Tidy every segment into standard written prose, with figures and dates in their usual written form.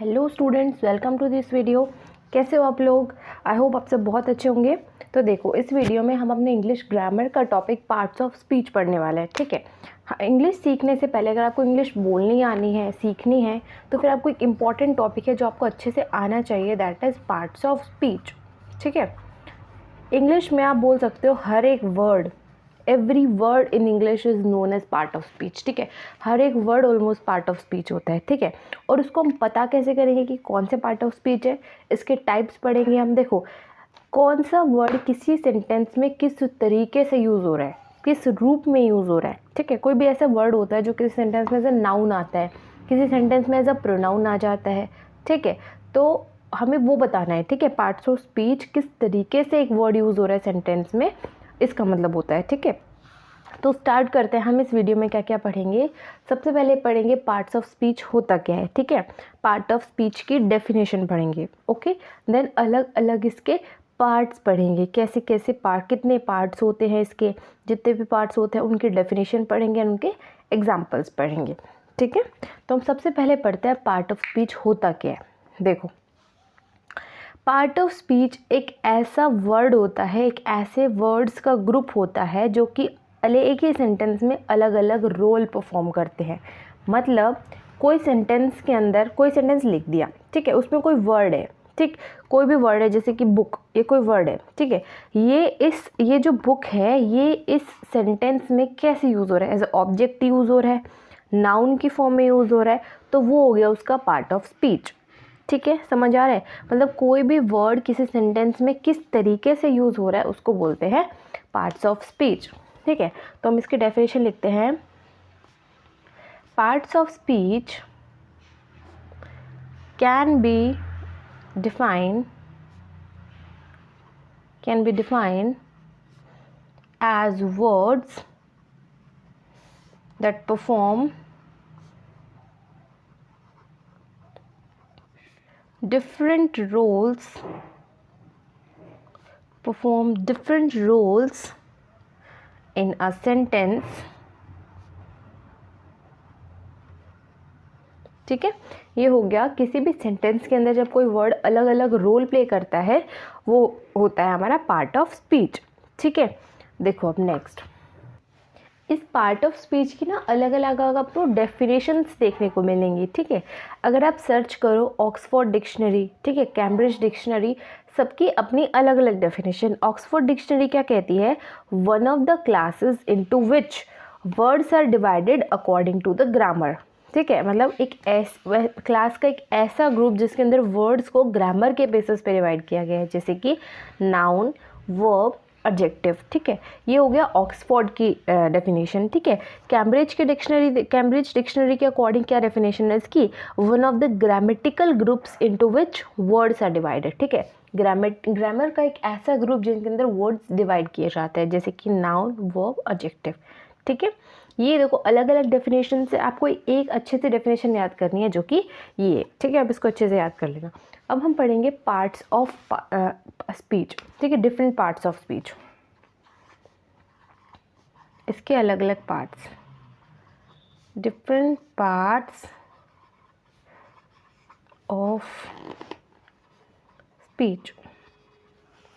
Hello students, welcome to this video. कैसे हो आप लोग? आई होप आप सब बहुत अच्छे होंगे। तो देखो, इस वीडियो में हम अपने इंग्लिश ग्रामर का टॉपिक पार्ट्स ऑफ स्पीच पढ़ने वाले हैं। ठीक है। हाँ, इंग्लिश सीखने से पहले अगर आपको इंग्लिश बोलनी आनी है, सीखनी है, तो फिर आपको एक इम्पॉर्टेंट टॉपिक है जो आपको अच्छे से आना चाहिए, that is parts of speech. ठीक है। इंग्लिश में आप बोल सकते हो हर एक word, every word in English is known as part of speech. ठीक है। हर एक word almost part of speech होता है। ठीक है। और उसको हम पता कैसे करेंगे कि कौन से पार्ट ऑफ स्पीच है, इसके टाइप्स पढ़ेंगे हम। देखो, कौन सा वर्ड किसी सेंटेंस में किस तरीके से यूज़ हो रहा है, किस रूप में यूज़ हो रहा है। ठीक है। कोई भी ऐसा वर्ड होता है जो किसी सेंटेंस में एज अ नाउन आता है, किसी सेंटेंस में एज अ प्रोनाउन आ जाता है। ठीक है। तो हमें वो बताना है। ठीक है। पार्ट्स ऑफ स्पीच किस तरीके से एक वर्ड यूज़ हो रहा है सेंटेंस में, इसका मतलब होता है। ठीक है। तो स्टार्ट करते हैं। हम इस वीडियो में क्या क्या पढ़ेंगे। सबसे पहले पढ़ेंगे पार्ट्स ऑफ स्पीच होता क्या है। ठीक है। पार्ट ऑफ स्पीच की डेफिनेशन पढ़ेंगे। ओके। देन अलग अलग इसके पार्ट्स पढ़ेंगे, कैसे कैसे पार्ट, कितने पार्ट्स होते हैं इसके, जितने भी पार्ट्स होते हैं उनकी डेफिनेशन पढ़ेंगे, उनके एग्जाम्पल्स पढ़ेंगे। ठीक है। तो हम सबसे पहले पढ़ते हैं पार्ट ऑफ स्पीच होता क्या है। देखो, पार्ट ऑफ स्पीच एक ऐसा वर्ड होता है, एक ऐसे वर्ड्स का ग्रुप होता है जो कि एक ही सेंटेंस में अलग अलग रोल परफॉर्म करते हैं। मतलब कोई सेंटेंस के अंदर कोई सेंटेंस लिख दिया, ठीक है, उसमें कोई वर्ड है, ठीक, कोई भी वर्ड है, जैसे कि बुक, ये कोई वर्ड है, ठीक है, ये जो बुक है ये इस सेंटेंस में कैसे यूज़ हो रहा है, एज ऑब्जेक्ट यूज़ हो रहा है, नाउन की फॉर्म में यूज़ हो रहा है, तो वो हो गया उसका पार्ट ऑफ स्पीच। ठीक है, समझ आ रहा है? मतलब कोई भी वर्ड किसी सेंटेंस में किस तरीके से यूज़ हो रहा है उसको बोलते हैं पार्ट्स ऑफ स्पीच। ठीक है। तो हम इसकी डेफिनेशन लिखते हैं। Parts of speech can B defined as words that perform different roles in a sentence। ठीक है। ये हो गया, किसी भी सेंटेंस के अंदर जब कोई वर्ड अलग अलग रोल प्ले करता है वो होता है हमारा पार्ट ऑफ स्पीच। ठीक है। देखो अब नेक्स्ट, इस पार्ट ऑफ स्पीच की ना अलग अलग आपको डेफिनेशंस देखने को मिलेंगी। ठीक है। अगर आप सर्च करो ऑक्सफोर्ड डिक्शनरी, ठीक है, कैम्ब्रिज डिक्शनरी, सबकी अपनी अलग अलग डेफिनेशन। ऑक्सफोर्ड डिक्शनरी क्या कहती है? One of the classes into which words are divided according to the grammar. ठीक है। मतलब एक क्लास का एक ऐसा ग्रुप जिसके अंदर वर्ड्स को ग्रामर के बेसिस पे डिवाइड किया गया है, जैसे कि नाउन, वर्ब, एडजेक्टिव। ठीक है। ये हो गया ऑक्सफोर्ड की डेफिनेशन। ठीक है। कैम्ब्रिज डिक्शनरी के अकॉर्डिंग क्या डेफिनेशन है इसकी? One of the grammatical groups into which words are divided. ठीक है। ग्रामर का एक ऐसा ग्रुप जिनके अंदर वर्ड्स डिवाइड किए जाते हैं, जैसे कि नाउन, वर्ब, एडजेक्टिव। ठीक है। ये देखो अलग अलग डेफिनेशन से आपको एक अच्छे से डेफिनेशन याद करनी है, जो कि ये। ठीक है। अब इसको अच्छे से याद कर लेना। अब हम पढ़ेंगे पार्ट्स ऑफ स्पीच। ठीक है। डिफरेंट पार्ट्स ऑफ स्पीच, इसके अलग अलग parts, different parts of speech.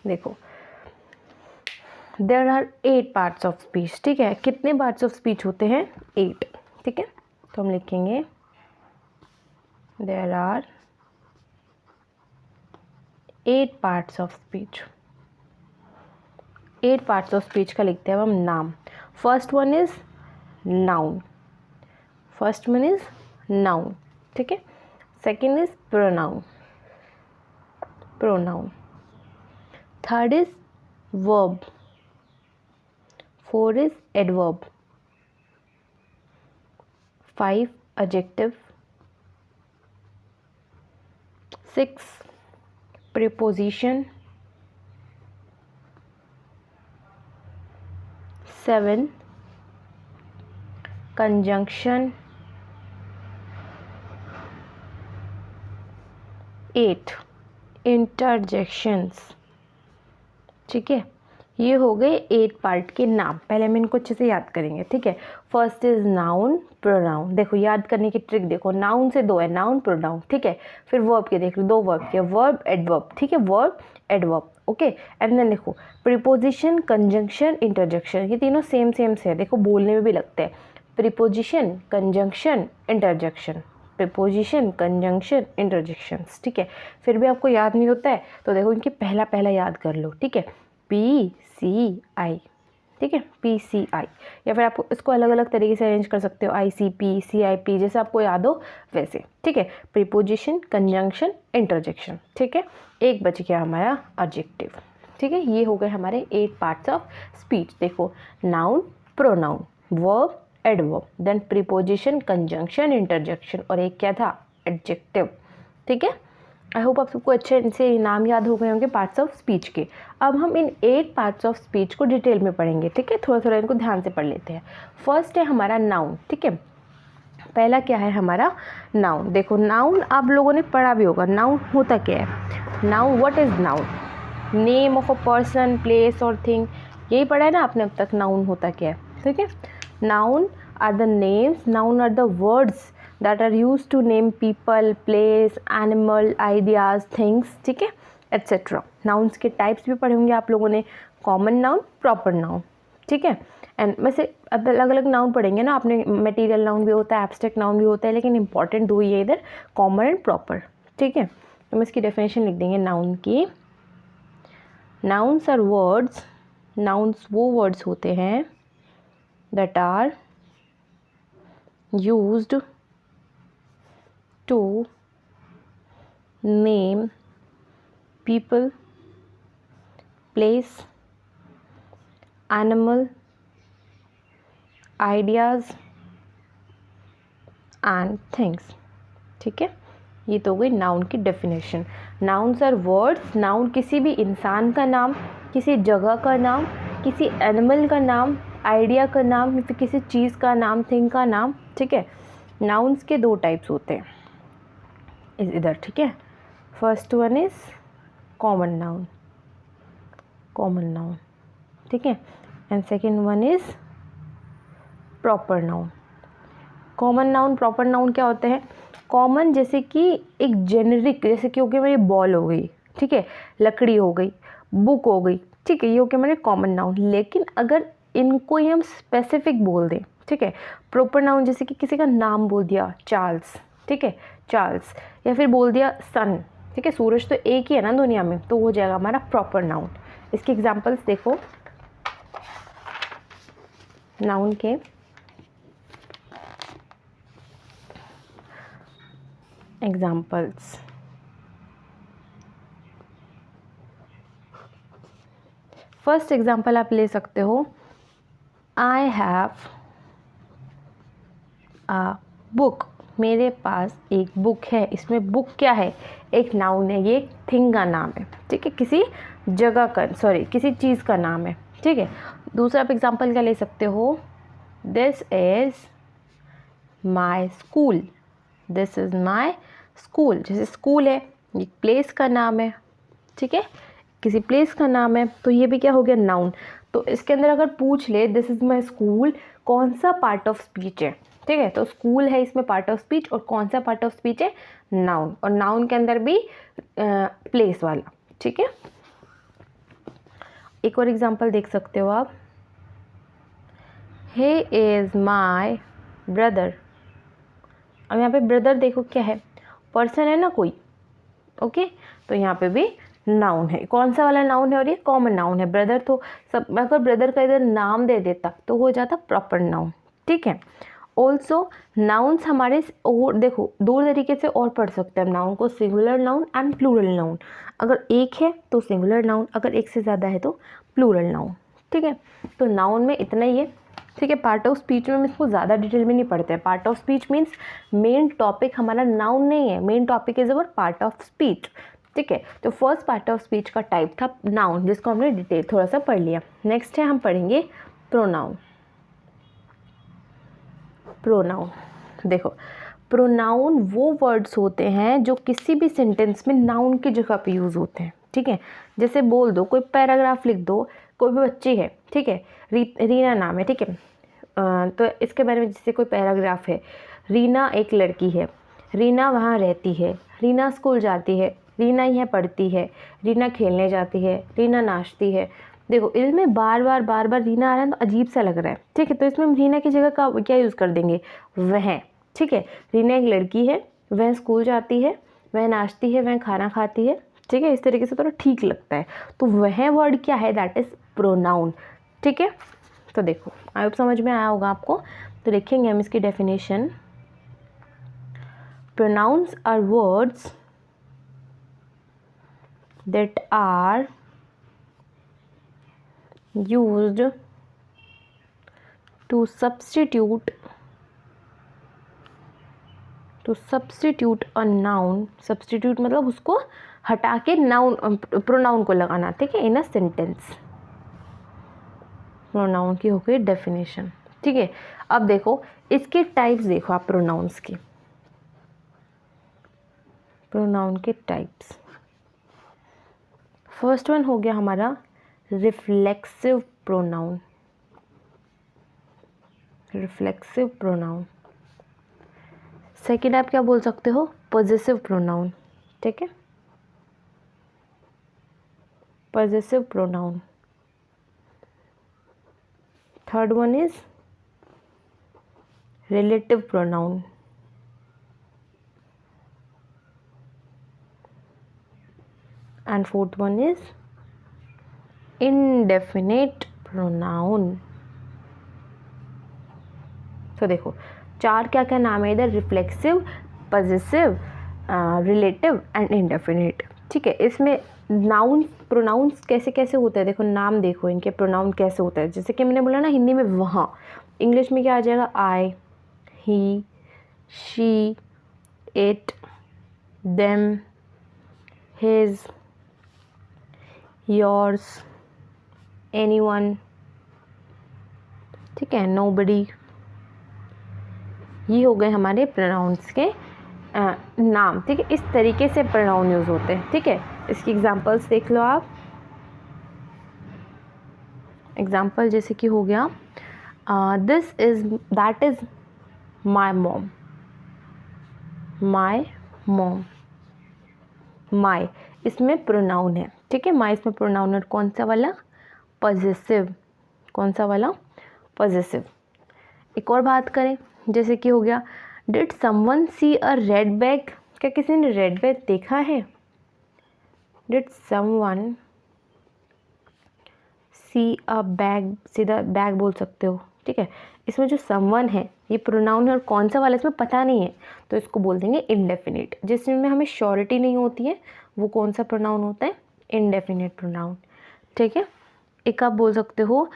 देखो, there are 8 parts of speech. ठीक है। कितने पार्ट्स ऑफ स्पीच होते हैं? 8। ठीक है। तो हम लिखेंगे there are 8 parts of speech. 8 parts of speech का लिखते हैं हम नाम। First one is noun. ठीक है। Second is pronoun. Third is verb. Four is adverb. 5 adjective. 6 preposition। 7 conjunction। 8 interjections। ठीक है। ये हो गए 8 पार्ट के नाम। पहले हम इनको अच्छे से याद करेंगे, ठीक है। First is noun, pronoun. देखो याद करने की ट्रिक देखो, नाउन से दो है, नाउन प्रोनाउन, ठीक है। फिर वर्ब के देख लो, 2 वर्ब के, वर्ब एडवर्ब, ठीक है, verb adverb, okay. And then देखो प्रीपोजिशन, कंजंक्शन, इंटरजेक्शन, ये तीनों सेम से है, देखो बोलने में भी लगते हैं। Preposition, conjunction, interjection, preposition, conjunction, interjections, ठीक है। फिर भी आपको याद नहीं होता है तो देखो इनके पहला पहला याद कर लो, ठीक है। PCI, ठीक है, PCI, या फिर आप इसको अलग अलग तरीके से अरेंज कर सकते हो, ICP, CIP, जैसे आपको याद हो वैसे, ठीक है। प्रीपोजिशन, कंजंक्शन, इंटरजेक्शन, ठीक है। एक बच गया हमारा एडजेक्टिव, ठीक है। ये हो गए हमारे 8 पार्ट्स ऑफ स्पीच। देखो noun, pronoun, verb, adverb, then preposition, conjunction, interjection, और एक क्या था, एडजेक्टिव, ठीक है। आई होप आप सबको अच्छे से नाम याद हो गए होंगे पार्ट्स ऑफ स्पीच के। अब हम इन 8 पार्ट्स ऑफ स्पीच को डिटेल में पढ़ेंगे, ठीक है। थोड़ा थोड़ा इनको ध्यान से पढ़ लेते हैं। फर्स्ट है हमारा नाउन, ठीक है। पहला क्या है हमारा, नाउन। देखो नाउन आप लोगों ने पढ़ा भी होगा, नाउन होता क्या है। Noun, what is noun, name of a person, place और थिंग, यही पढ़ा है ना आपने अब तक, नाउन होता क्या है, ठीक है। Noun are the names, noun are the words that are used to name people, place, animal, ideas, things, ठीक है, etc. नाउन्स के टाइप्स भी पढ़े होंगे आप लोगों ने, कॉमन नाउन, प्रॉपर नाउन, ठीक है। एंड वैसे अब अलग अलग नाउन पढ़ेंगे ना आपने, मटेरियल नाउन भी होता है, एब्स्ट्रैक्ट नाउन भी होता है, लेकिन इंपॉर्टेंट दो ही है इधर, कॉमन एंड प्रॉपर, ठीक है। तो हम इसकी डेफिनेशन लिख देंगे नाउन की। नाउन्स आर वर्ड्स, नाउन्स वो वर्ड्स होते हैं that are used to name people, place, animal, ideas and things, ठीक है। ये तो हो गई नाउन की definition. Nouns are words, noun किसी भी इंसान का नाम, किसी जगह का नाम, किसी एनिमल का नाम, आइडिया का नाम, फिर किसी चीज़ का नाम, थिंग का नाम, ठीक है। नाउन्स के 2 टाइप्स होते हैं इधर, ठीक है। First one is common noun, common noun, ठीक है। And second one is proper noun. Common noun, proper noun क्या होते हैं। कॉमन जैसे कि एक जेनेरिक, जैसे कि ओके मेरी बॉल हो गई, ठीक है, लकड़ी हो गई, बुक हो गई, ठीक है, ये ओके मेरे कॉमन नाउन। लेकिन अगर इनको ही हम स्पेसिफिक बोल दें, ठीक है, प्रॉपर नाउन जैसे कि किसी का नाम बोल दिया, चार्ल्स, ठीक है, चार्ल्स, या फिर बोल दिया सन, ठीक है, सूरज तो एक ही है ना दुनिया में, तो हो जाएगा हमारा प्रॉपर नाउन। इसके एग्जांपल्स देखो नाउन के। एग्जांपल्स, फर्स्ट एग्जांपल आप ले सकते हो, आई हैव अ बुक, मेरे पास एक बुक है। इसमें बुक क्या है, एक नाउन है, ये एक थिंग का नाम है, ठीक है, किसी जगह का, सॉरी किसी चीज़ का नाम है, ठीक है। दूसरा आप एग्जांपल क्या ले सकते हो, this is my school, this is my school, जैसे स्कूल है, ये प्लेस का नाम है, ठीक है, किसी प्लेस का नाम है, तो ये भी क्या हो गया, नाउन। तो इसके अंदर अगर पूछ ले दिस इज़ माई स्कूल, कौन सा पार्ट ऑफ स्पीच है, ठीक है, तो स्कूल है इसमें पार्ट ऑफ स्पीच, और कौन सा पार्ट ऑफ स्पीच है, नाउन, और नाउन के अंदर भी प्लेस वाला, ठीक है। एक और एग्जांपल देख सकते हो आप, हे इज़ माई ब्रदर। अब यहाँ पे ब्रदर देखो क्या है, पर्सन है ना कोई, ओके, तो यहाँ पे भी नाउन है। कौन सा वाला नाउन है, और ये कॉमन नाउन है। ब्रदर तो सब, अगर ब्रदर का इधर नाम दे देता तो हो जाता प्रॉपर नाउन, ठीक है। ऑल्सो नाउन्स हमारे, और देखो 2 तरीके से और पढ़ सकते हैं हम नाउन को, singular noun and plural noun. अगर एक है तो सिंगुलर नाउन, अगर एक से ज़्यादा है तो प्लूरल नाउन, ठीक है। तो नाउन में इतना ही है, ठीक है। पार्ट ऑफ स्पीच में हम इसको ज़्यादा डिटेल में नहीं पढ़ते हैं। Part of speech means main topic हमारा नाउन नहीं है, main topic is our part of speech, ठीक है। तो फर्स्ट पार्ट ऑफ स्पीच का टाइप था नाउन, जिसको हमने डिटेल थोड़ा सा पढ़ लिया। नेक्स्ट है हम पढ़ेंगे प्रोनाउन। प्रोनाउन देखो, प्रोनाउन वो वर्ड्स होते हैं जो किसी भी सेंटेंस में नाउन की जगह पे यूज़ होते हैं, ठीक है। जैसे बोल दो, कोई पैराग्राफ लिख दो, कोई भी बच्ची है, ठीक है, रीना नाम है, ठीक है, तो इसके बारे में जैसे कोई पैराग्राफ है, रीना एक लड़की है, रीना वहाँ रहती है, रीना स्कूल जाती है, रीना यहाँ पढ़ती है, रीना खेलने जाती है, रीना नाचती है। देखो इसमें बार बार रीना आ रहा है तो अजीब सा लग रहा है, ठीक है, तो इसमें हम रीना की जगह का क्या यूज़ कर देंगे, वह, ठीक है। रीना एक लड़की है, वह स्कूल जाती है, वह नाचती है, वह खाना खाती है, ठीक है, इस तरीके से थोड़ा ठीक लगता है। तो वह वर्ड क्या है, दैट इज़ प्रोनाउन, ठीक है। तो देखो आई होप समझ में आया होगा आपको। तो देखेंगे हम इसकी definition. Pronouns are words that are used to substitute a noun। substitute मतलब उसको हटा के नाउन प्रोनाउन को लगाना, ठीक है, इन अ सेंटेंस। प्रोनाउन की हो गई डेफिनेशन, ठीक है। अब देखो इसके टाइप्स देखो आप प्रोनाउंस की, प्रोनाउन के टाइप्स। फर्स्ट वन हो गया हमारा reflexive pronoun, reflexive pronoun. Second आप क्या बोल सकते हो, पॉजेसिव प्रोनाउन, ठीक है, possessive pronoun. Third one is relative pronoun, and fourth one is indefinite pronoun। तो देखो चार क्या क्या नाम है इधर, reflexive, possessive, relative and indefinite, ठीक है। इसमें नाउन प्रोनाउंस कैसे कैसे होते हैं, देखो नाम देखो इनके प्रोनाउन कैसे होता है। जैसे कि मैंने बोला ना हिंदी में वहाँ, इंग्लिश में क्या आ जाएगा, I, he, she, it, them, his, yours, anyone, ठीक है, नोबडी। ये हो गए हमारे प्रोनाउंस के नाम, ठीक है। इस तरीके से प्रोनाउन यूज़ होते हैं, ठीक है। इसकी एग्जांपल्स देख लो आप। एग्जांपल जैसे कि हो गया this is, that is my mom, my mom, my इसमें प्रोनाउन है, ठीक है। माय इसमें प्रोनाउन है, कौन सा वाला, पॉजेसिव, कौन सा वाला, पॉजेसिव। एक और बात करें जैसे कि हो गया did someone see a red bag, क्या किसी ने रेड बैग देखा है, did someone see a bag, सीधा बैग बोल सकते हो, ठीक है। इसमें जो समवन है ये प्रोनाउन है और कौन सा वाला इसमें पता नहीं है, तो इसको बोल देंगे इनडेफिनिट। जिसमें हमें श्योरिटी नहीं होती है वो कौन सा प्रोनाउन होता है, इनडेफिनिट प्रोनाउन, ठीक है। एक आप बोल सकते हो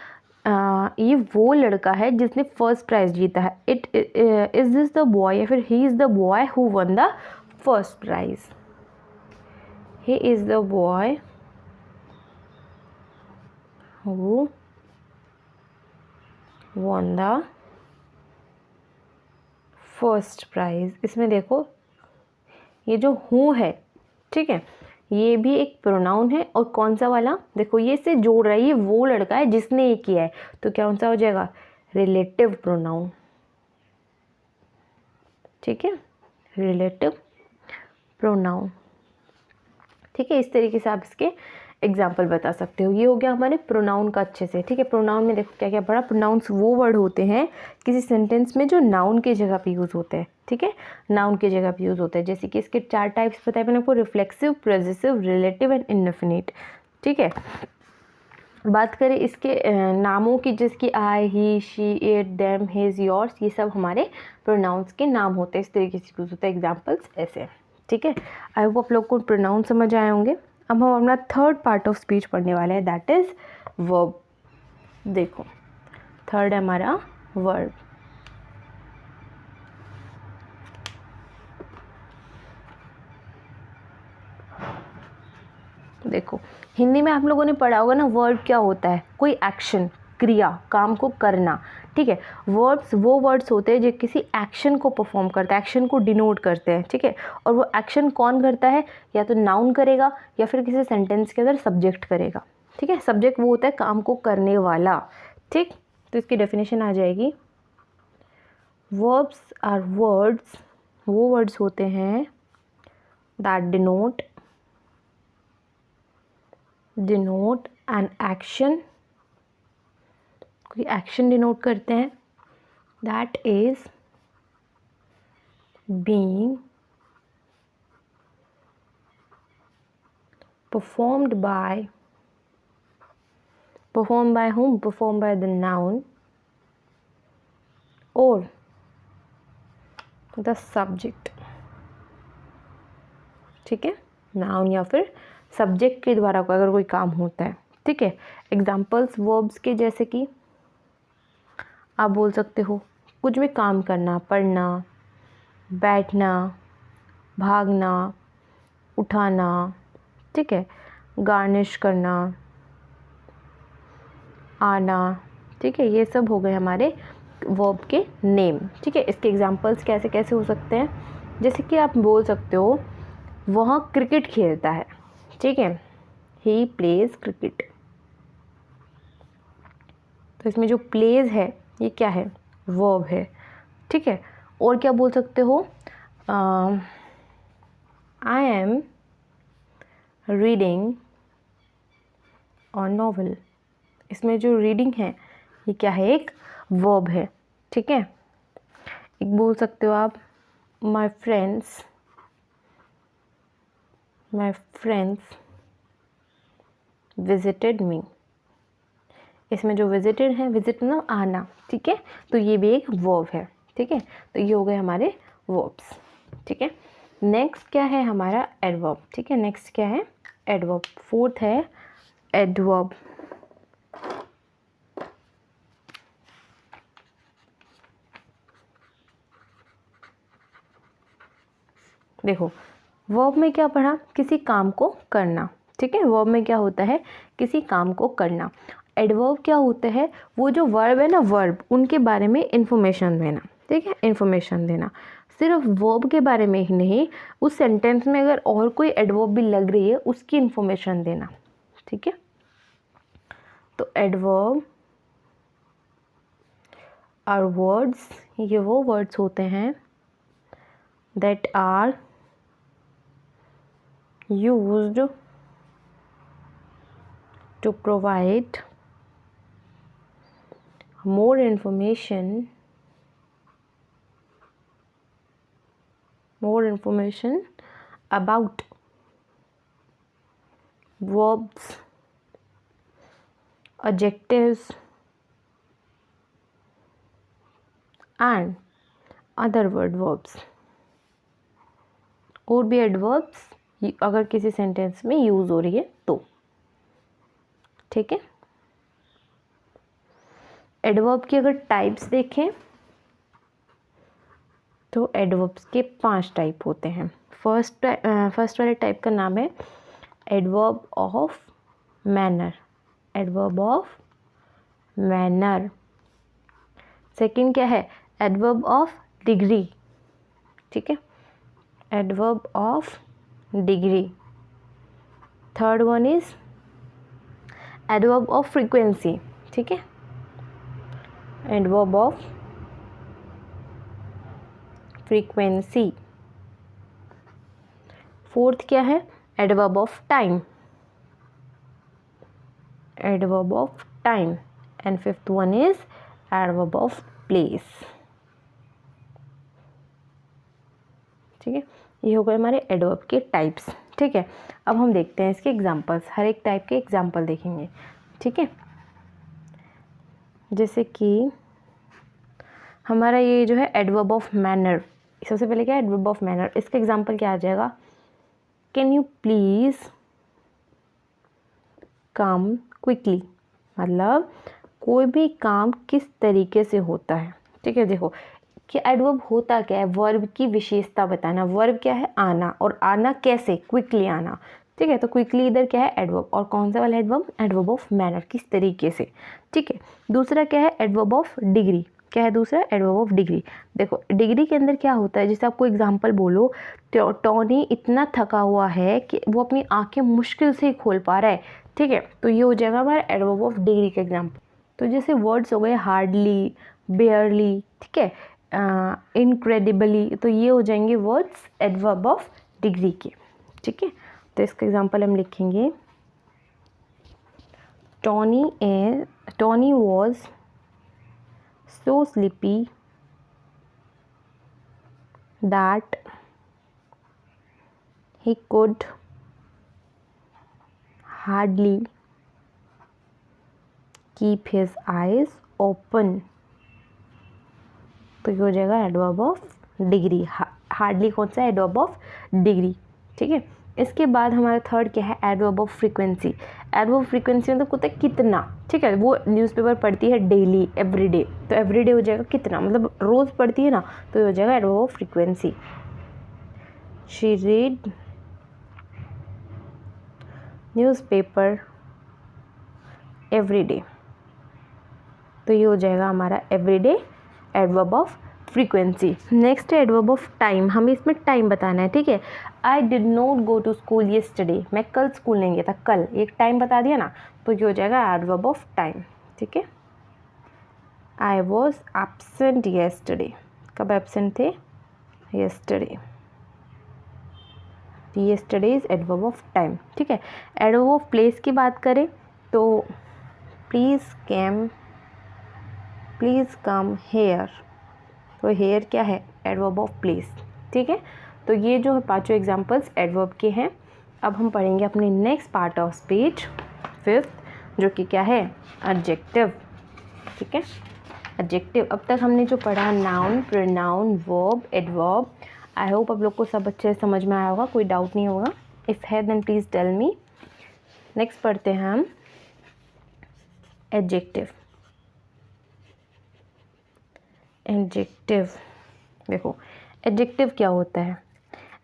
ये वो लड़का है जिसने फर्स्ट प्राइज़ जीता है, it is this the boy, या फिर he is the boy who one the first prize, he is the boy who one the first prize. इसमें देखो ये जो हूँ है, ठीक है, ये भी एक प्रोनाउन है और कौन सा वाला, देखो ये से जोड़ रहा है, ये वो लड़का है जिसने ये किया है, तो क्या कौन सा हो जाएगा, रिलेटिव प्रोनाउन, ठीक है, रिलेटिव प्रोनाउन, ठीक है। इस तरीके से आप इसके एग्जाम्पल बता सकते हो। ये हो गया हमारे प्रोनाउन का अच्छे से, ठीक है। प्रोनाउन में देखो क्या क्या पढ़ा, प्रोनाउंस वो वर्ड होते हैं किसी सेंटेंस में जो नाउन की जगह पे यूज़ होते हैं, ठीक है, नाउन की जगह पे यूज़ होते हैं। जैसे कि इसके चार टाइप्स बताए मैंने आपको, reflexive, possessive, relative and indefinite, ठीक है। बात करें इसके नामों की, जिसकी I, he, she, it, them, his, yours, ये सब हमारे प्रोनाउंस के नाम होते हैं। इस तरीके से यूज़ होता है, एग्जाम्पल्स ऐसे, ठीक है। आई होप आप लोग को प्रोनाउन समझ आए होंगे। अब हम अपना थर्ड पार्ट ऑफ स्पीच पढ़ने वाले हैं, दैट इज़ वर्ब। देखो थर्ड है हमारा वर्ब। देखो हिंदी में आप लोगों ने पढ़ा होगा ना, वर्ब क्या होता है, कोई एक्शन, क्रिया, काम को करना, ठीक है। वर्ब्स वो वर्ड्स होते हैं जो किसी एक्शन को परफॉर्म करता है, एक्शन को डिनोट करते हैं, ठीक है। और वो एक्शन कौन करता है, या तो नाउन करेगा या फिर किसी सेंटेंस के अंदर सब्जेक्ट करेगा, ठीक है। सब्जेक्ट वो होता है काम को करने वाला, ठीक। तो इसकी डेफिनेशन आ जाएगी, वर्ब्स आर वर्ड्स, वो वर्ड्स होते हैं दैट डिनोट एन एक्शन, कोई एक्शन डिनोट करते हैं, that is being performed by whom? Performed by the noun or the subject, ठीक है। नाउन या फिर सब्जेक्ट के द्वारा को अगर कोई काम होता है, ठीक है। एग्जाम्पल्स वर्ब्स के जैसे कि आप बोल सकते हो कुछ भी काम करना, पढ़ना, बैठना, भागना, उठाना, ठीक है, गार्निश करना, आना, ठीक है। ये सब हो गए हमारे वर्ब के नेम, ठीक है। इसके एग्जांपल्स कैसे कैसे हो सकते हैं, जैसे कि आप बोल सकते हो वह क्रिकेट खेलता है, ठीक है, ही प्लेज क्रिकेट। तो इसमें जो प्लेज है ये क्या है, वर्ब है, ठीक है। और क्या बोल सकते हो, I am reading a novel. इसमें जो रीडिंग है ये क्या है, एक वर्ब है, ठीक है। एक बोल सकते हो आप, माय फ्रेंड्स विजिटेड मी। इसमें जो विजिटेड है, विजिट ना आना, ठीक है, तो ये भी एक वर्ब है, ठीक है। तो ये हो गए हमारे वर्ब्स, ठीक है। नेक्स्ट क्या है हमारा, एडवर्ब, ठीक है। नेक्स्ट क्या है, एडवर्ब। फोर्थ है एडवर्ब। देखो वर्ब में क्या पढ़ा, किसी काम को करना, ठीक है। वर्ब में क्या होता है, किसी काम को करना। एडवर्ब क्या होता है, वो जो वर्ब है ना, वर्ब उनके बारे में इंफॉर्मेशन देना, ठीक है, इंफॉर्मेशन देना। सिर्फ वर्ब के बारे में ही नहीं, उस सेंटेंस में अगर और कोई एडवर्ब भी लग रही है उसकी इंफॉर्मेशन देना, ठीक है। तो एडवर्ब आर वर्ड्स, ये वो वर्ड्स होते हैं that are used to provide more information about verbs, adjectives and other verbs। और भी एडवर्ब्स अगर किसी सेंटेंस में यूज़ हो रही है तो, ठीक है। एडवर्ब की अगर टाइप्स देखें तो एडवर्ब्स के 5 टाइप होते हैं। फर्स्ट वाले टाइप का नाम है adverb of manner, adverb of manner. Second क्या है, एडवर्ब ऑफ डिग्री, ठीक है, adverb of degree. Third one is adverb of frequency, ठीक है, एडवर्ब ऑफ फ्रीक्वेंसी। फोर्थ क्या है, adverb of time, adverb of time. And fifth one is adverb of place, ठीक है। ये हो गए हमारे एडवर्ब के टाइप्स, ठीक है। अब हम देखते हैं इसके एग्जांपल्स, हर एक टाइप के एग्जांपल देखेंगे, ठीक है। जैसे कि हमारा ये जो है एडवर्ब ऑफ मैनर, सबसे पहले क्या है, एडवर्ब ऑफ मैनर। इसका एग्जांपल क्या आ जाएगा, can you please come quickly. मतलब कोई भी काम किस तरीके से होता है, ठीक है। देखो कि एडवर्ब होता क्या है, वर्ब की विशेषता बताना। वर्ब क्या है, आना, और आना कैसे, क्विकली आना, ठीक है। तो क्विकली इधर क्या है, एडवर्ब। और कौन सा वाला एडवर्ब, एडवर्ब ऑफ मैनर, किस तरीके से, ठीक है। दूसरा क्या है, एडवर्ब ऑफ डिग्री। क्या है दूसरा, एडवर्ब ऑफ डिग्री। देखो डिग्री के अंदर क्या होता है, जैसे आपको एग्जांपल बोलो, टॉनी इतना थका हुआ है कि वो अपनी आंखें मुश्किल से ही खोल पा रहा है, ठीक है, तो ये हो जाएगा हमारा एडवर्ब ऑफ डिग्री का एग्जांपल। तो जैसे वर्ड्स हो गए हार्डली, बेयरली, ठीक है, इनक्रेडिबली, तो ये हो जाएंगे वर्ड्स एडवर्ब ऑफ डिग्री के, ठीक है। तो इसका एग्जांपल हम लिखेंगे, Tony was so sleepy that he could hardly keep his eyes open। तो ये हो जाएगा एडवर्ब ऑफ डिग्री। हार्डली कौन सा, एडवर्ब ऑफ डिग्री, ठीक है। इसके बाद हमारा थर्ड क्या है, adverb of frequency. Adverb of frequency मतलब होता है कितना, ठीक है, वो न्यूज़पेपर पढ़ती है डेली, एवरीडे, तो एवरीडे हो जाएगा कितना, मतलब रोज़ पढ़ती है ना, तो ये हो जाएगा adverb of frequency. She read newspaper everyday, तो ये हो जाएगा हमारा everyday adverb of frequency. Next है एडवर्ब ऑफ टाइम। हमें इसमें टाइम बताना है, ठीक है। I did not go to school yesterday, मैं कल स्कूल नहीं गया था, कल, एक टाइम बता दिया ना, तो ये हो जाएगा एडवर्ब ऑफ टाइम, ठीक है। आई वॉज एब्सेंट येस्टरडे, कब एब्सेंट थे, yesterday, yesterday is adverb of time, ठीक है। एडवर्ब ऑफ प्लेस की बात करें तो प्लीज़ कम हेयर, तो हेयर क्या है, एडवर्ब ऑफ प्लेस, ठीक है। तो ये जो है पांचों एग्जांपल्स एडवर्ब के हैं। अब हम पढ़ेंगे अपने next part of speech, fifth, जो कि क्या है, एडजेक्टिव, ठीक है। एडजेक्टिव, अब तक हमने जो पढ़ा noun, pronoun, verb, adverb, I hope आप लोग को सब अच्छे से समझ में आया होगा, कोई डाउट नहीं होगा। इफ़ है then please tell me. Next पढ़ते हैं हम एडजेक्टिव। एडजेक्टिव, देखो एडजेक्टिव क्या होता है,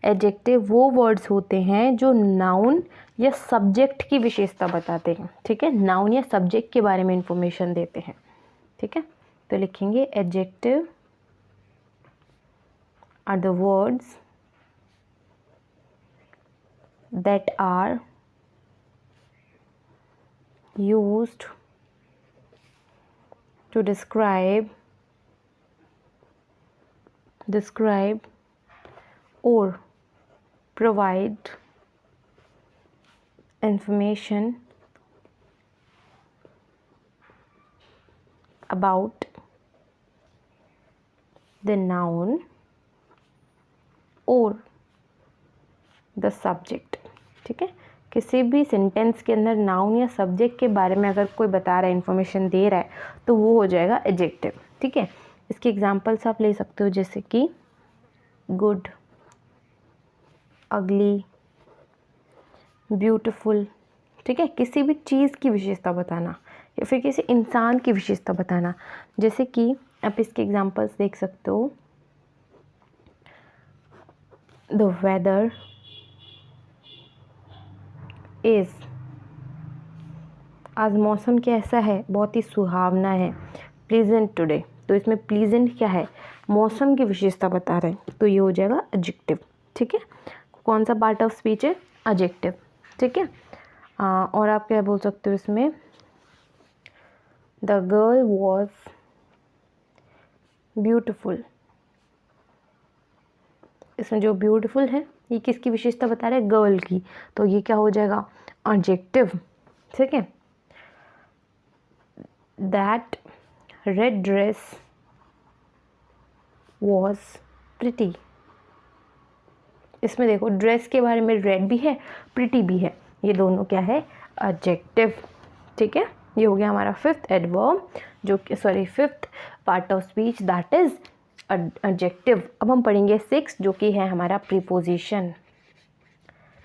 एडजेक्टिव वो वर्ड्स होते हैं जो नाउन या सब्जेक्ट की विशेषता बताते हैं, ठीक है, नाउन या सब्जेक्ट के बारे में इंफॉर्मेशन देते हैं, ठीक है। तो लिखेंगे adjective are the words that are used to describe or provide information about the noun or the subject, ठीक है। किसी भी सेंटेंस के अंदर नाउन या सब्जेक्ट के बारे में अगर कोई बता रहा है, इंफॉर्मेशन दे रहा है, तो वो हो जाएगा एडजेक्टिव, ठीक है। इसके एग्जांपल्स आप ले सकते हो, जैसे कि गुड, अगली, ब्यूटीफुल, ठीक है, किसी भी चीज़ की विशेषता बताना या फिर किसी इंसान की विशेषता बताना। जैसे कि आप इसके एग्जांपल्स देख सकते हो, द वेदर इज़, आज मौसम कैसा है, बहुत ही सुहावना है, प्लीजेंट टुडे, तो इसमें प्लीजेंट क्या है, मौसम की विशेषता बता रहे हैं, तो ये हो जाएगा एडजेक्टिव, ठीक है। कौन सा पार्ट ऑफ स्पीच है, एडजेक्टिव, ठीक है। और आप क्या बोल सकते हो इसमें, द गर्ल वॉज ब्यूटिफुल, इसमें जो ब्यूटीफुल है ये किसकी विशेषता बता रहा है, गर्ल की, तो ये क्या हो जाएगा, एडजेक्टिव, ठीक है। That red dress was pretty, इसमें देखो ड्रेस के बारे में रेड भी है, प्रिटी भी है, ये दोनों क्या है, एडजेक्टिव, ठीक है। ये हो गया हमारा फिफ्थ एडवर्ब, जो कि fifth part of speech, that is adjective. अब हम पढ़ेंगे सिक्स, जो कि है हमारा प्रीपोजिशन।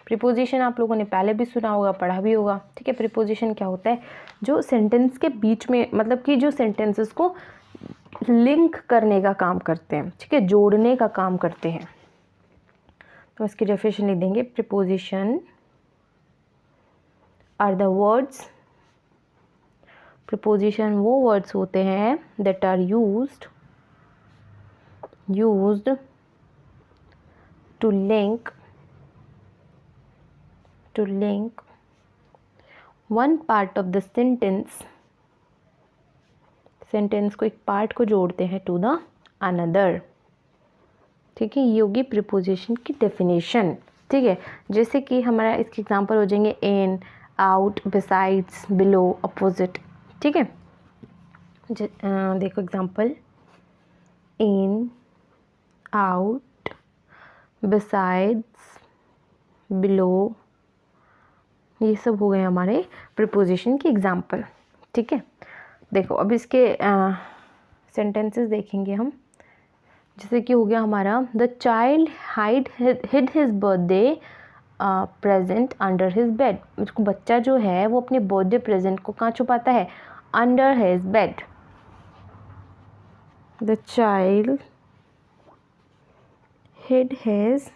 प्रीपोजिशन आप लोगों ने पहले भी सुना होगा, पढ़ा भी होगा, ठीक है। प्रीपोजिशन क्या होता है, जो सेंटेंस के बीच में, मतलब कि जो सेंटेंसेस को लिंक करने का काम करते हैं, ठीक है, जोड़ने का काम करते हैं। तो इसकी डेफिनेशन लिख देंगे, preposition are the words preposition वो वर्ड्स होते हैं that are used to link one part of the sentence को, एक पार्ट को जोड़ते हैं टू द अनदर। ठीक है, ये होगी प्रीपोजिशन की डेफिनेशन। ठीक है, जैसे कि हमारा इसके एग्जांपल हो जाएंगे इन, आउट, बिसाइड्स, बिलो, अपोजिट। ठीक है, देखो example in, out, besides, below, ये सब हो गए हमारे प्रीपोजिशन के एग्जांपल। ठीक है, देखो अब इसके सेंटेंसेस देखेंगे हम। जैसे कि हो गया हमारा the child hid his birthday present under his bed. उसको बच्चा जो है वो अपने बर्थडे प्रेजेंट को कहाँ छुपाता है? Under his bed. The child hid his,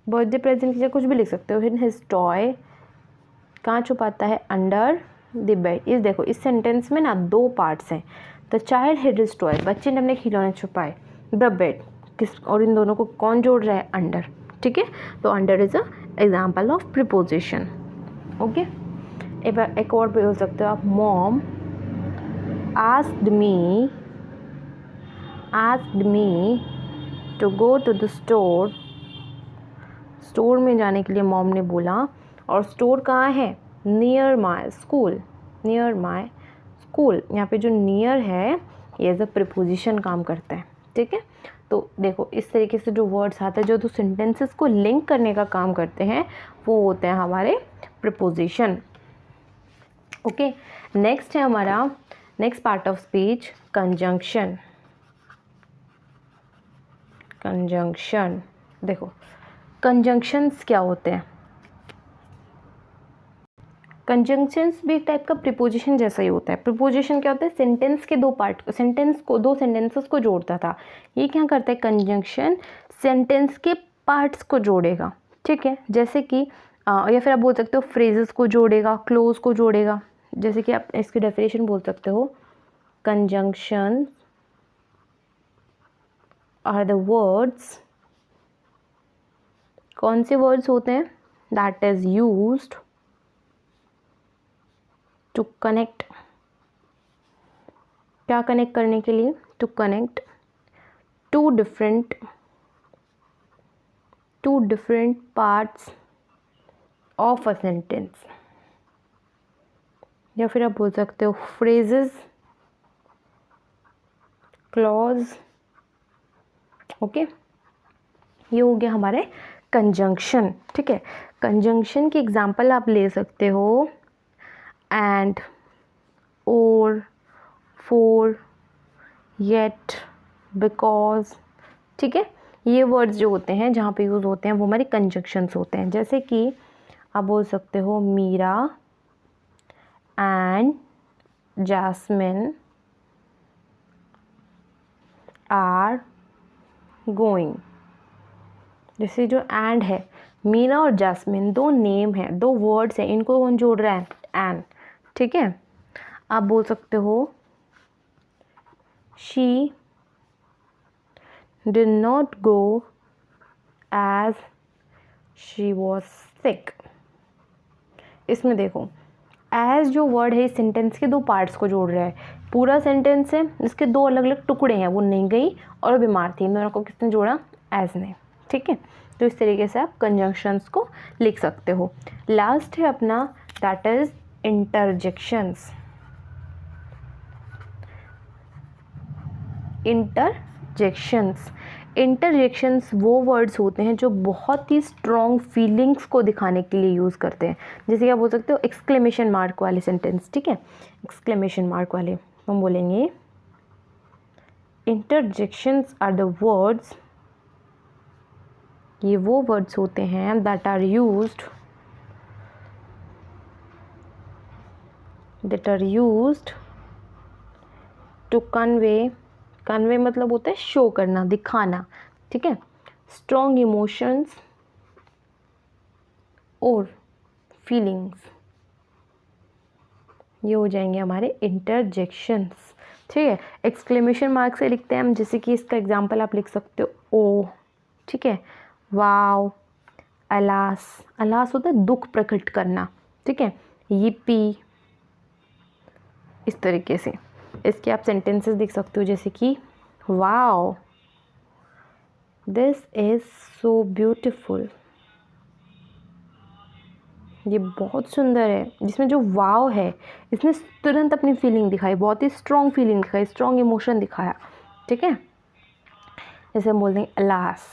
birthday present की जगह कुछ भी लिख सकते हो, हिड हिज टॉय कहाँ छुपाता है? Under the bed. इस देखो इस सेंटेंस में ना दो पार्ट्स हैं। The child hid his toy, बच्चे ने अपने खिलौने छुपाए, द बेड किस, और इन दोनों को कौन जोड़ रहा है? अंडर। ठीक है, तो under is a example of preposition. Okay, एक और बोल सकते हो आप, mom asked me to go to the store. Store में जाने के लिए मॉम ने बोला, और स्टोर कहाँ है? Near my school, near my school. यहाँ पे जो नियर है ये एज अ प्रीपोजिशन काम करता है। ठीक है, तो देखो इस तरीके से जो वर्ड्स आते हैं जो दो सेंटेंसेस को लिंक करने का काम करते हैं वो होते हैं हमारे प्रीपोजिशन। ओके, नेक्स्ट है हमारा next part of speech conjunction. Conjunction, देखो कंजंक्शंस क्या होते हैं? कंजंक्शंस भी एक टाइप का प्रीपोजिशन जैसा ही होता है। प्रीपोजिशन क्या होता है? सेंटेंस के दो पार्ट, दो सेंटेंसेस को जोड़ता था। ये क्या करता है? कंजंक्शन सेंटेंस के पार्ट्स को जोड़ेगा। ठीक है, जैसे कि या फिर आप बोल सकते हो फ्रेजेस को जोड़ेगा, क्लोज को जोड़ेगा। जैसे कि आप इसकी डेफिनेशन बोल सकते हो, कंजंक्शन आर द वर्ड्स, कौन से वर्ड्स होते हैं? That is used to connect, क्या कनेक्ट करने के लिए? To connect to different parts of a sentence. या फिर आप बोल सकते हो फ्रेजेस, क्लॉज। ओके, ये हो गया हमारे कंजंक्शन। ठीक है, कंजंक्शन की एग्जांपल आप ले सकते हो एंड, और, फॉर, येट, बिकॉज। ठीक है, ये वर्ड्स जो होते हैं जहाँ पे यूज़ होते हैं वो हमारे कंजंक्शंस होते हैं। जैसे कि आप बोल सकते हो Meera and Jasmine are going. जैसे जो एंड है, मीरा और जैस्मिन दो नेम है, दो वर्ड्स हैं, इनको कौन जोड़ रहा है? एंड। ठीक है, आप बोल सकते हो she did not go as she was sick। इसमें देखो as जो वर्ड है इस सेंटेंस के दो पार्ट्स को जोड़ रहा है। पूरा सेंटेंस है, इसके दो अलग अलग टुकड़े हैं, वो नहीं गई और बीमार थी, इन दोनों को किसने जोड़ा? as ने। ठीक है, तो इस तरीके से आप कंजंक्शंस को लिख सकते हो। लास्ट है अपना दैट इज इंटरजेक्शंस। इंटरजेक्शंस वो वर्ड्स होते हैं जो बहुत ही स्ट्रॉन्ग फीलिंग्स को दिखाने के लिए यूज़ करते हैं। जैसे आप बोल सकते हो एक्सक्लेमेशन मार्क वाले सेंटेंस। ठीक है, एक्सक्लेमेशन मार्क वाले हम बोलेंगे इंटरजेक्शंस आर द वर्ड्स, ये वो वर्ड्स होते हैं that are used to convey मतलब होता है शो करना, दिखाना। ठीक है, स्ट्रॉन्ग इमोशंस और फीलिंग्स, ये हो जाएंगे हमारे इंटरजेक्शंस। ठीक है, एक्सक्लेमेशन मार्क से लिखते हैं हम, जैसे कि इसका एग्जांपल आप लिख सकते हो ओ। ठीक है, वाओ, अलास, अलास होता है दुख प्रकट करना। ठीक है, yippee, इस तरीके से इसके आप सेंटेंसेस लिख सकते हो, जैसे कि wow, this is so beautiful, ये बहुत सुंदर है। जिसमें जो वाव है, इसने तुरंत अपनी फीलिंग दिखाई, बहुत ही स्ट्रॉन्ग फीलिंग दिखाई, स्ट्रॉन्ग इमोशन दिखाया। ठीक है, जैसे हम बोलते हैं अलास,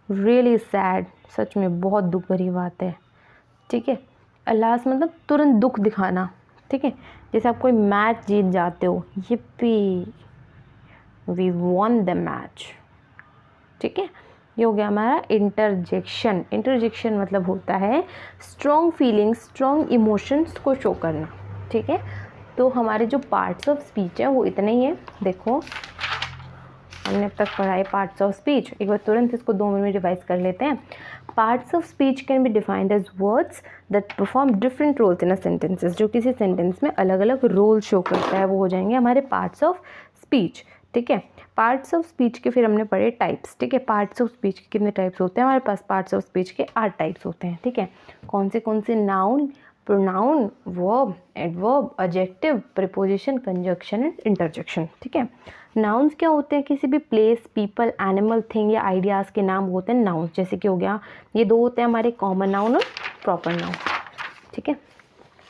रियली सैड, सच में बहुत दुख भरी बात है। ठीक है, अलास मतलब तुरंत दुख दिखाना। ठीक है, जैसे आप कोई मैच जीत जाते हो, yippee, we won the match. ठीक है, ये हो गया हमारा इंटरजेक्शन। इंटरजेक्शन मतलब होता है स्ट्रॉन्ग फीलिंग्स, स्ट्रॉन्ग इमोशंस को शो करना। ठीक है, तो हमारे जो पार्ट्स ऑफ स्पीच है वो इतने ही हैं। देखो, हमने अब तक पढ़ा है पार्ट्स ऑफ स्पीच। एक बार तुरंत इसको 2 मिनट में रिवाइज कर लेते हैं। Parts of speech can be defined as words that perform different roles in a sentences. जो किसी सेंटेंस में अलग अलग रोल शो करता है वो हो जाएंगे हमारे पार्ट्स ऑफ स्पीच। ठीक है, पार्ट्स ऑफ स्पीच के फिर हमने पढ़े टाइप्स। ठीक है, पार्ट्स ऑफ स्पीच के कितने टाइप्स होते हैं हमारे पास? पार्ट्स ऑफ स्पीच के 8 टाइप्स होते हैं। ठीक है, कौन से? Noun, pronoun, verb, adverb, adjective, preposition, conjunction and interjection. ठीक है, नाउन्स क्या होते हैं? किसी भी प्लेस, पीपल, एनिमल, थिंग या आइडियाज़ के नाम होते हैं नाउन्स। जैसे कि हो गया, ये 2 होते हैं हमारे कॉमन नाउन और प्रॉपर नाउन। ठीक है,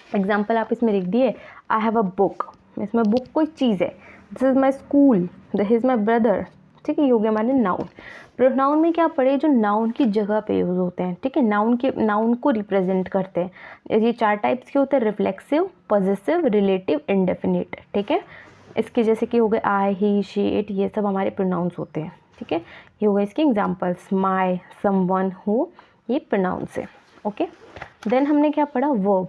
एग्जाम्पल आप इसमें लिख दिए, आई हैव अ बुक, इसमें बुक कोई चीज़ है। This is my school, this is my brother. ठीक है, ये हो गया हमारे नाउन। प्रोनाउन में क्या पढ़े? जो नाउन की जगह पे यूज़ होते हैं। ठीक है, नाउन को रिप्रेजेंट करते हैं। ये 4 टाइप्स के होते हैं, रिफ्लेक्सिव, पॉजेसिव, रिलेटिव, इंडेफिनिट। ठीक है, इसके जैसे कि हो गए आई, ही, शी, इट, ये सब हमारे प्रोनाउंस होते हैं। ठीक है, ये हो गए इसके एग्जाम्पल्स, माई, समवन, हु, ये प्रोनाउंस है। ओके, देन हमने क्या पढ़ा? वर्ब।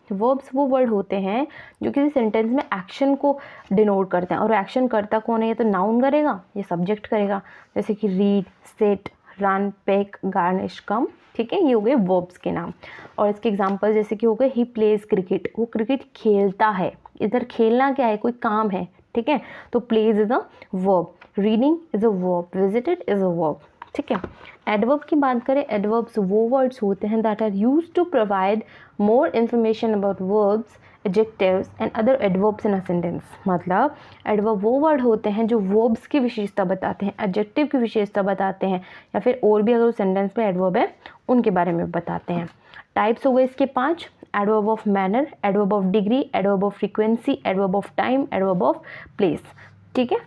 वर्ब्स वो वर्ड होते हैं जो किसी सेंटेंस में एक्शन को डिनोट करते हैं, और एक्शन करता कौन है? ये तो नाउन करेगा, ये सब्जेक्ट करेगा। जैसे कि read, sit, run, pick, garnish, come. ठीक है, ये हो गए वर्ब्स के नाम। और इसके एग्जांपल जैसे कि हो गए, ही प्लेज क्रिकेट, वो क्रिकेट खेलता है। इधर खेलना क्या है? कोई काम है। ठीक है, तो plays is a verb, reading is a verb, visited is a verb. ठीक है, एडवर्ब की बात करें, एडवर्ब्स वो वर्ड्स होते हैं that are used to provide more information about verbs, adjectives and other adverbs in a sentence. मतलब adverb वो वर्ड होते हैं जो वर्ब्स की विशेषता बताते हैं, एडजेक्टिव की विशेषता बताते हैं, या फिर और भी अगर सेंटेंस में एडवर्ब है उनके बारे में बताते हैं। टाइप्स हो गए इसके 5, adverb of manner, adverb of degree, adverb of frequency, adverb of time, adverb of place. ठीक है,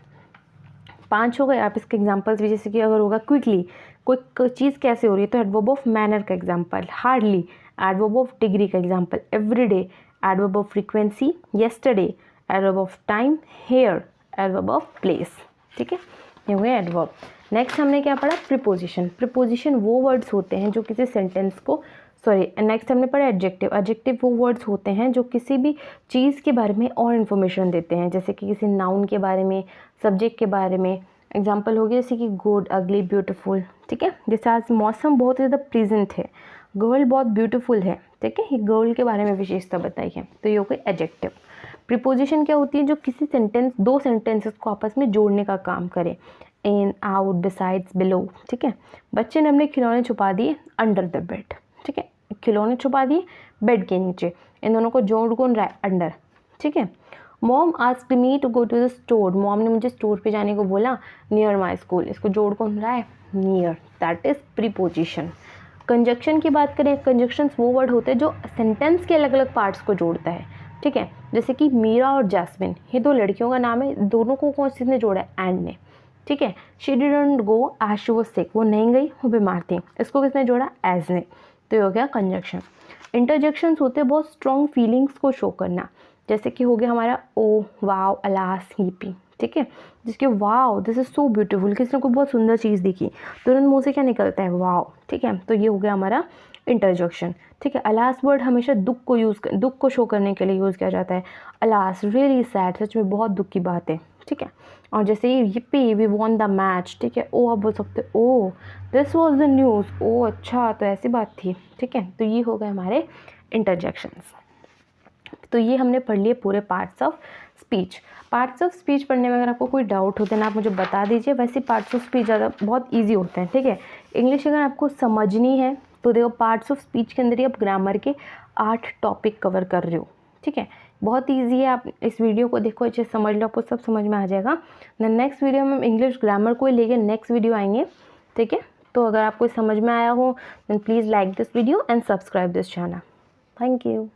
5 हो गए। आप इसके एग्जांपल्स भी, जैसे कि अगर होगा क्विकली, कोई चीज़ कैसे हो रही है, तो एडवर्ब ऑफ मैनर का example, hardly, adverb of degree का example, everyday, adverb of frequency, yesterday, adverb of time, here, adverb of place. ठीक है, ये हुए एडवर्ब। नेक्स्ट हमने क्या पढ़ा? प्रीपोजिशन। प्रीपोजिशन वो वर्ड्स होते हैं जो किसी सेंटेंस को, नेक्स्ट हमने पढ़ा एडजेक्टिव। एडजेक्टिव वो वर्ड्स होते हैं जो किसी भी चीज़ के बारे में और इन्फॉर्मेशन देते हैं, जैसे कि किसी नाउन के बारे में, सब्जेक्ट के बारे में। एग्जांपल हो गया जैसे कि गुड, अगली, ब्यूटीफुल। ठीक है, जैसे आज मौसम बहुत ज़्यादा प्लीजेंट है, गर्ल बहुत ब्यूटीफुल है। ठीक है, ये गर्ल के बारे में विशेषता बताई है, तो ये हो गई एडजेक्टिव। प्रीपोजिशन क्या होती है? जो किसी सेंटेंस, 2 सेंटेंसेस को आपस में जोड़ने का काम करे। इन, आउट, बिसाइड्स, बिलो। ठीक है, बच्चे ने अपने खिलौने छुपा दिए अंडर द बेड। ठीक है, खिलौने छुपा दिए बेड के नीचे, इन दोनों को जोड़ कौन रहा है? अंडर। ठीक है, mom asked me to go to the store, mom ने मुझे स्टोर पे जाने को बोला, नियर माई स्कूल, इसको जोड़ कौन रहा है? Near, that is preposition. Conjunction की बात करें, कंजक्शंस वो वर्ड होते हैं जो सेंटेंस के अलग अलग पार्ट्स को जोड़ता है। ठीक है, जैसे कि मीरा और जैस्मिन, ये 2 लड़कियों का नाम है, दोनों को कौन सी ने जोड़ा है? एंड ने। ठीक है, she didn't go as she was sick, वो नहीं गई, वो बीमार थी, इसको किसने जोड़ा? एज ने। तो ये हो गया कंजक्शन। इंटरजेक्शंस होते हैं बहुत स्ट्रॉन्ग फीलिंग्स को शो करना, जैसे कि हो गया हमारा ओ, वाव, अलास, हीपी। ठीक है, जिसके वाव, दिस इज सो ब्यूटीफुल, किसी ने कोई बहुत सुंदर चीज़ दिखी, तुरंत मुंह से क्या निकलता है? वाव। ठीक है, तो ये हो गया हमारा इंटरजेक्शन। ठीक है, अलास वर्ड हमेशा दुख को शो करने के लिए यूज़ किया जाता है। अलास, रियली सैड, सच में बहुत दुख की बात है। ठीक है, और जैसे yippee, we won the match. ठीक है, ओ आप बोल सकते हो oh this was the news, ओ अच्छा तो ऐसी बात थी। ठीक है, तो ये हो गए हमारे इंटरजेक्शंस। तो ये हमने पढ़ लिए पूरे parts of speech. Parts of speech पढ़ने में अगर आपको कोई डाउट होते हैं ना, आप मुझे बता दीजिए। वैसे पार्ट्स ऑफ स्पीच ज़्यादा बहुत इजी होते हैं, ठीक है। इंग्लिश अगर आपको समझनी है तो देखो पार्ट्स ऑफ स्पीच के अंदर ही आप ग्रामर के 8 टॉपिक कवर कर रहे हो, ठीक है। बहुत ईजी है, आप इस वीडियो को देखो, अच्छे समझ लो, आपको सब समझ में आ जाएगा। नेक्स्ट वीडियो में हम इंग्लिश ग्रामर को लेके नेक्स्ट वीडियो आएंगे, ठीक है। तो अगर आपको समझ में आया हो then please like this video and subscribe this channel. Thank you.